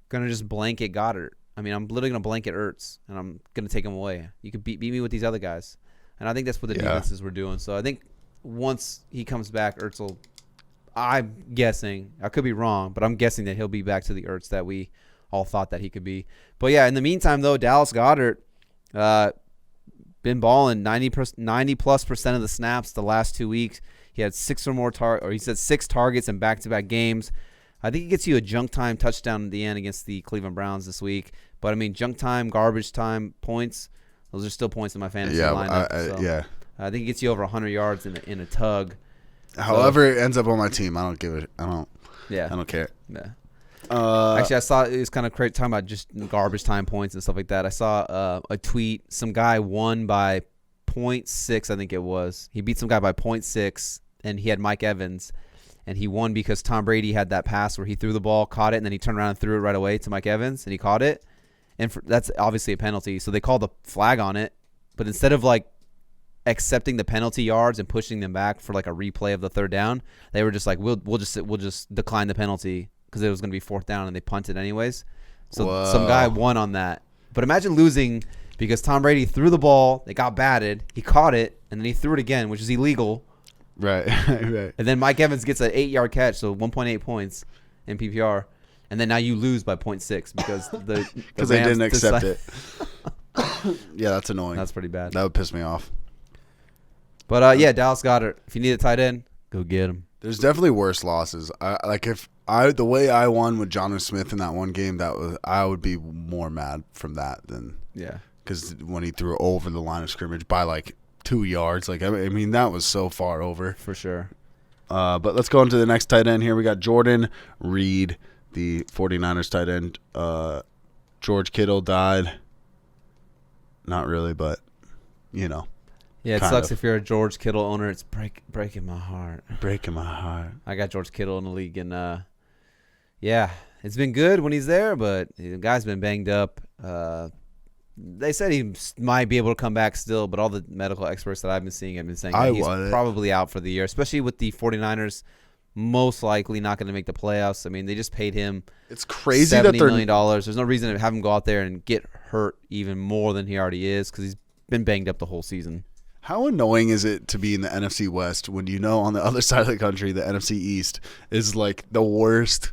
going to just blanket Goedert. I mean, I'm literally going to blanket Ertz, and I'm going to take him away. You could beat me with these other guys. And I think that's what the defenses were doing. So I think once he comes back, Ertz will – I'm guessing. I could be wrong, but I'm guessing that he'll be back to the Ertz that we all thought that he could be. But, yeah, in the meantime, though, Dallas Goedert been balling 90+% of the snaps the last 2 weeks. He had 6 targets in back-to-back games. I think he gets you a junk time touchdown at the end against the Cleveland Browns this week. But, I mean, junk time, garbage time, points, those are still points in my fantasy lineup. I think he gets you over 100 yards in a tug. However it ends up on my team, I don't give it. I don't care. Yeah. Actually, I saw it was kind of crazy talking about just garbage time points and stuff like that. I saw a tweet. Some guy won by 0.6, I think it was. He beat some guy by 0.6, and he had Mike Evans. And he won because Tom Brady had that pass where he threw the ball, caught it, and then he turned around and threw it right away to Mike Evans, and he caught it. And that's obviously a penalty. So they called the flag on it. But instead of, like, accepting the penalty yards and pushing them back for, like, a replay of the third down, they were just like, we'll just decline the penalty because it was going to be fourth down, and they punted anyways. So some guy won on that. But imagine losing because Tom Brady threw the ball, it got batted, he caught it, and then he threw it again, which is illegal. Right. And then Mike Evans gets an 8-yard catch, so 1.8 points in PPR. And then now you lose by 0.6 because they didn't accept it. Yeah, that's annoying. That's pretty bad. That would piss me off. But, yeah, Dallas Goedert. If you need a tight end, go get him. There's definitely worse losses. The way I won with Jonnu Smith in that one game, I would be more mad from that than because when he threw over the line of scrimmage by like 2 yards, like I mean that was so far over for sure. But let's go on to the next tight end here. We got Jordan Reed, the 49ers tight end. George Kittle died. Not really, but you know. Yeah, it sucks if you're a George Kittle owner. It's breaking my heart. Breaking my heart. I got George Kittle in the league, and yeah, it's been good when he's there, but the guy's been banged up. They said he might be able to come back still, but all the medical experts that I've been seeing have been saying he's probably out for the year, especially with the 49ers most likely not going to make the playoffs. I mean, they just paid him it's crazy $70 million. There's no reason to have him go out there and get hurt even more than he already is because he's been banged up the whole season. How annoying is it to be in the NFC West when you know on the other side of the country the NFC East is like the worst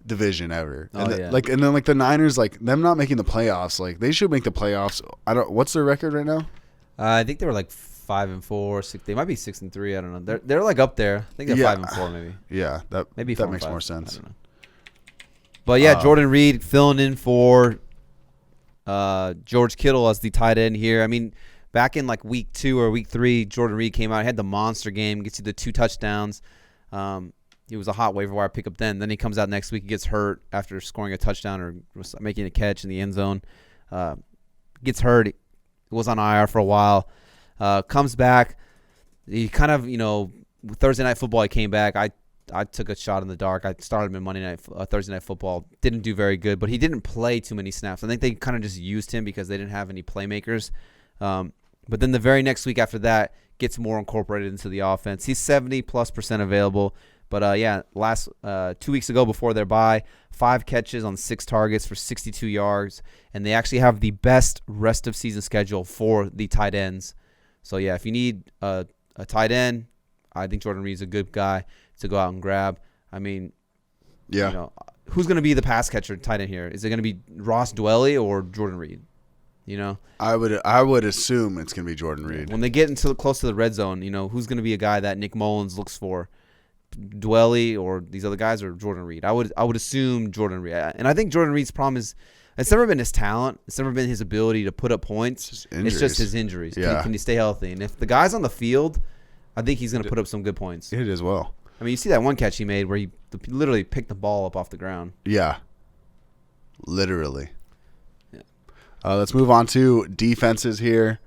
division ever? And and then the Niners, like them not making the playoffs, like they should make the playoffs. What's their record right now? I think they were like 5-4, 6. They might be 6-3. I don't know. They're like up there. I think they're 5-4 maybe. Yeah, that makes more sense. I don't know. But yeah, Jordan Reed filling in for George Kittle as the tight end here. I mean, back in like week 2 or week 3, Jordan Reed came out. He had the monster game, gets you the 2 touchdowns. He was a hot waiver wire pickup then. Then he comes out next week, he gets hurt after scoring a touchdown or making a catch in the end zone. Gets hurt. He was on IR for a while. Comes back. He kind of, Thursday Night Football, he came back. I took a shot in the dark. I started him in Thursday Night Football. Didn't do very good, but he didn't play too many snaps. I think they kind of just used him because they didn't have any playmakers. But then the very next week after that, gets more incorporated into the offense. He's 70+% available. But, last 2 weeks ago before their bye, 5 catches on 6 targets for 62 yards. And they actually have the best rest of season schedule for the tight ends. So, yeah, if you need a tight end, I think Jordan Reed's a good guy to go out and grab. I mean, who's going to be the pass catcher tight end here? Is it going to be Ross Dwelly or Jordan Reed? I would assume it's going to be Jordan Reed. When they get into close to the red zone, who's going to be a guy that Nick Mullins looks for? Dwelly or these other guys, or Jordan Reed? I would assume Jordan Reed. And I think Jordan Reed's problem is it's never been his talent. It's never been his ability to put up points. It's just his injuries. Yeah. Can he stay healthy? And if the guy's on the field, I think he's going to put up some good points. He did as well. I mean, you see that one catch he made where he literally picked the ball up off the ground. Yeah. Literally. Yeah. Let's move on to defenses here.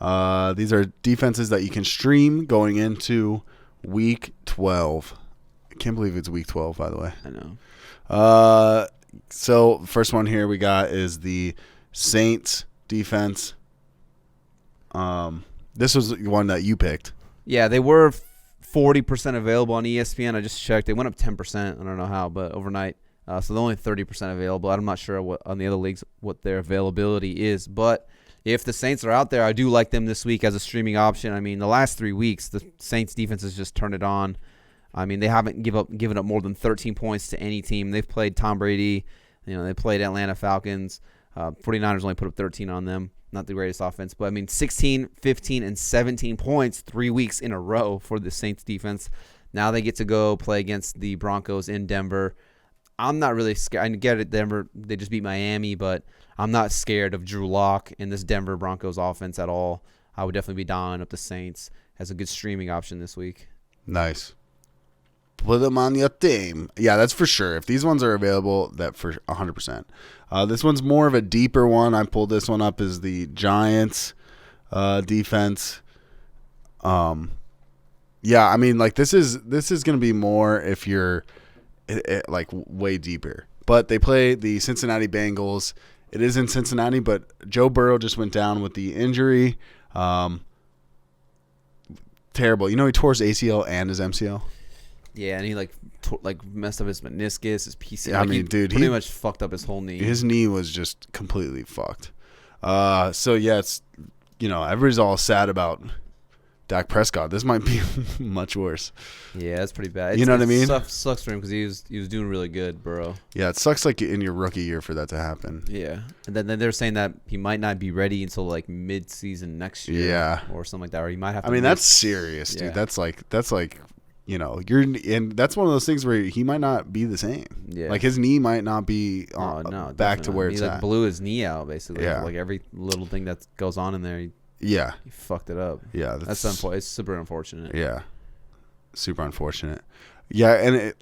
These are defenses that you can stream going into Week 12. I can't believe it's Week 12, by the way. I know. So first one here we got is the Saints defense. This was the one that you picked. Yeah, they were 40% available on ESPN. I just checked. They went up 10%. I don't know how, but overnight. So they're only 30% available. I'm not sure what on the other leagues what their availability is. But if the Saints are out there, I do like them this week as a streaming option. I mean, the last 3 weeks, the Saints defense has just turned it on. I mean, they haven't given up more than 13 points to any team. They've played Tom Brady. They played Atlanta Falcons. 49ers only put up 13 on them. Not the greatest offense. But, I mean, 16, 15, and 17 points 3 weeks in a row for the Saints defense. Now they get to go play against the Broncos in Denver. I'm not really scared. I get it, Denver. They just beat Miami, but I'm not scared of Drew Lock in this Denver Broncos offense at all. I would definitely be dialing up the Saints as a good streaming option this week. Nice. Put them on your team. Yeah, that's for sure. If these ones are available, that for 100%. This one's more of a deeper one. I pulled this one up as the Giants defense. Yeah, I mean, like this is going to be more if you're like way deeper. But they play the Cincinnati Bengals. It is in Cincinnati, but Joe Burrow just went down with the injury. Terrible. He tore his ACL and his MCL. Yeah, and he messed up his meniscus, his PC. Yeah, I mean, dude, he pretty much fucked up his whole knee. His knee was just completely fucked. So yeah, it's everybody's all sad about Dak Prescott. This might be much worse. Yeah, that's pretty bad. You know what I mean? Sucks for him because he was doing really good, bro. Yeah, it sucks like in your rookie year for that to happen. Yeah, and then they're saying that he might not be ready until like mid-season next year. Yeah, or something like that, or he might have to. I mean, that's serious, dude. Yeah. That's like and that's one of those things where he might not be the same. Yeah, like his knee might not be back to where it's at. He blew his knee out basically. Yeah, like every little thing that goes on in there. He fucked it up. Yeah, it's super unfortunate. Yeah, super unfortunate. Yeah, and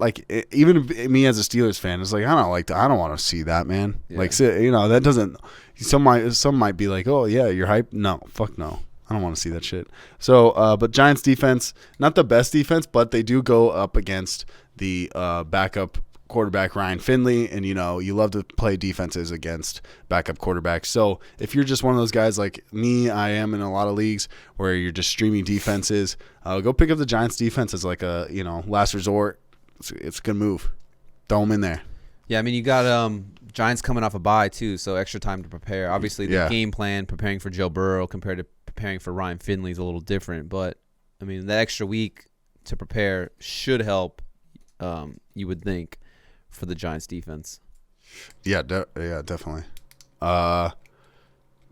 even me as a Steelers fan, it's like I don't want to see that, man. Yeah. Like that doesn't. Some might be like, oh yeah, you're hype. No, fuck no. I don't want to see that shit. So, but Giants defense, not the best defense, but they do go up against the backup quarterback Ryan Finley, and you love to play defenses against backup quarterbacks. So if you're just one of those guys like me, I am in a lot of leagues where you're just streaming defenses, go pick up the Giants defense as like a last resort. It's a good move. Throw them in there. Yeah, I mean, you got Giants coming off a bye too, so extra time to prepare. Obviously, the game plan preparing for Joe Burrow compared to preparing for Ryan Finley is a little different, but I mean, the extra week to prepare should help. You would think, for the Giants defense. Yeah, definitely. But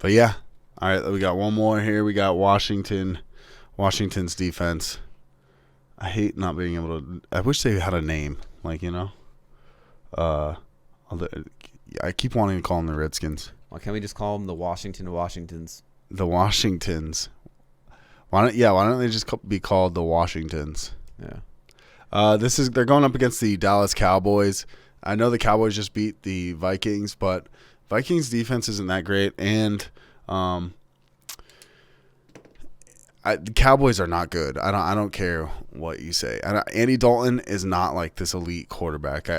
yeah, all right. We got one more here. We got Washington's defense. I hate not being able to. I wish they had a name, I keep wanting to call them the Redskins. Why can't we just call them the Washingtons? The Washingtons. Why don't they just be called the Washingtons? Yeah. They're going up against the Dallas Cowboys. I know the Cowboys just beat the Vikings, but Vikings defense isn't that great, and the Cowboys are not good. I don't care what you say. Andy Dalton is not like this elite quarterback.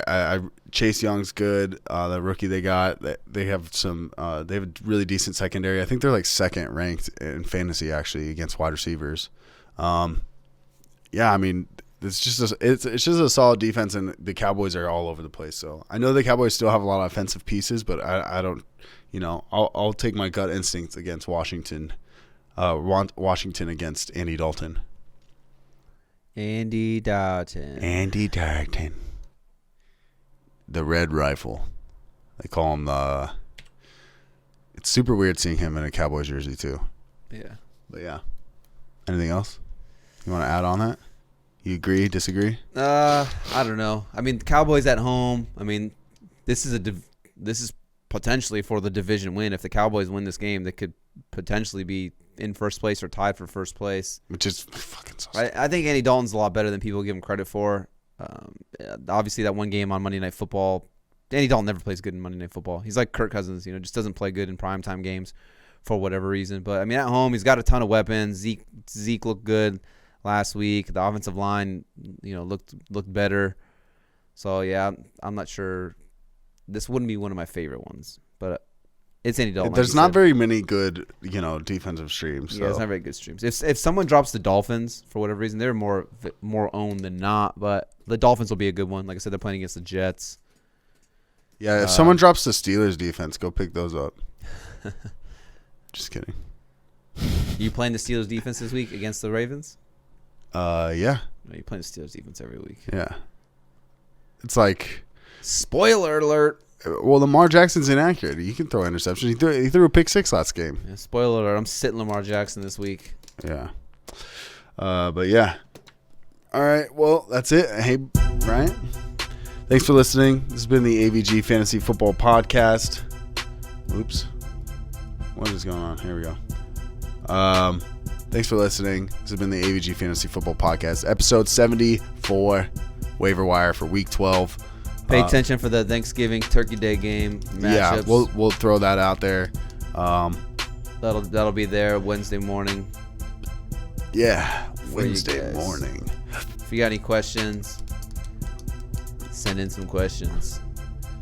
Chase Young's good. The rookie they got, they have they have a really decent secondary. I think they're like second ranked in fantasy actually against wide receivers. Yeah, I mean. It's just a solid defense, and the Cowboys are all over the place. So I know the Cowboys still have a lot of offensive pieces, but I don't, I'll take my gut instincts against Washington. Washington against Andy Dalton. Andy Dalton. The Red Rifle. They call him the. It's super weird seeing him in a Cowboys jersey too. Yeah. But yeah. Anything else you want to add on that? You agree, disagree? I don't know. I mean, the Cowboys at home. I mean, this is potentially for the division win. If the Cowboys win this game, they could potentially be in first place or tied for first place. Which is fucking so. I think Andy Dalton's a lot better than people give him credit for. Obviously, that one game on Monday Night Football, Andy Dalton never plays good in Monday Night Football. He's like Kirk Cousins, just doesn't play good in primetime games for whatever reason. But I mean, at home, he's got a ton of weapons. Zeke looked good last week. The offensive line, looked better. So yeah, I'm not sure this wouldn't be one of my favorite ones, but it's Andy Dalton. There's not very many good, defensive streams. Yeah, it's not very good streams. If someone drops the Dolphins for whatever reason, they're more owned than not. But the Dolphins will be a good one. Like I said, they're playing against the Jets. Yeah, if someone drops the Steelers defense, go pick those up. Just kidding. You playing the Steelers defense this week against the Ravens? Yeah. No, you playing the Steelers defense every week. Yeah. It's like, spoiler alert. well, Lamar Jackson's inaccurate. He can throw interceptions. He threw a pick 6 last game. Yeah, spoiler alert. I'm sitting Lamar Jackson this week. Yeah. But yeah. All right. Well, that's it. Hey, Ryan. Thanks for listening. This has been the AVG Fantasy Football Podcast. Oops. What is going on? Here we go. Thanks for listening. This has been the AVG Fantasy Football Podcast, episode 74, Waiver Wire for Week 12. Pay attention for the Thanksgiving Turkey Day game matchups. Yeah, we'll throw that out there. That'll be there Wednesday morning. Yeah, For Wednesday you guys. morning. If you got any questions, send in some questions.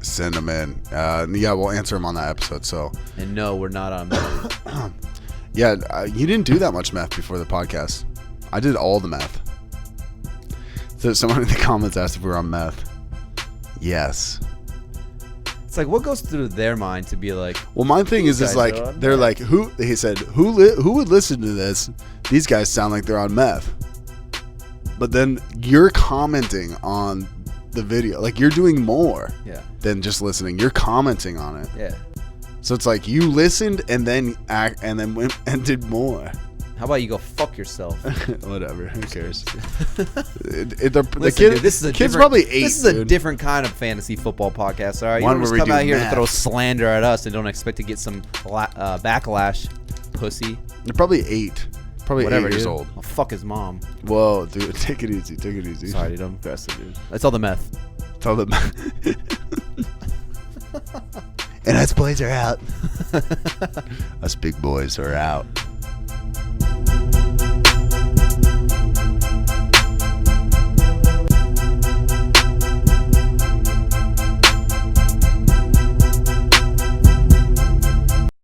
Send them in. Yeah, we'll answer them on that episode. So. And no, we're not on meth. Yeah, you didn't do that much math before the podcast. I did all the math. So someone in the comments asked if we were on meth. Yes. It's like, what goes through their mind to be like? Well, my thing is guys like are on they're meth. like he said who would listen to this? These guys sound like they're on meth. But then you're commenting on the video, like you're doing more than just listening. You're commenting on it. Yeah. So it's like you listened and then went and did more. How about you go fuck yourself? Whatever. Who cares? Listen, the dude, this is a kid's different- probably 8. This is a dude. different kind of fantasy football podcast. All right, you One don't just where we come do out here math. to throw slander at us and don't expect to get some backlash, pussy. They're probably 8. Probably Whatever, 8 years dude. old. I'll fuck his mom. Whoa, dude, take it easy. Take it easy. Sorry, dude. I'm aggressive, dude. That's all the meth. Tell them. And us boys are out. Us big boys are out.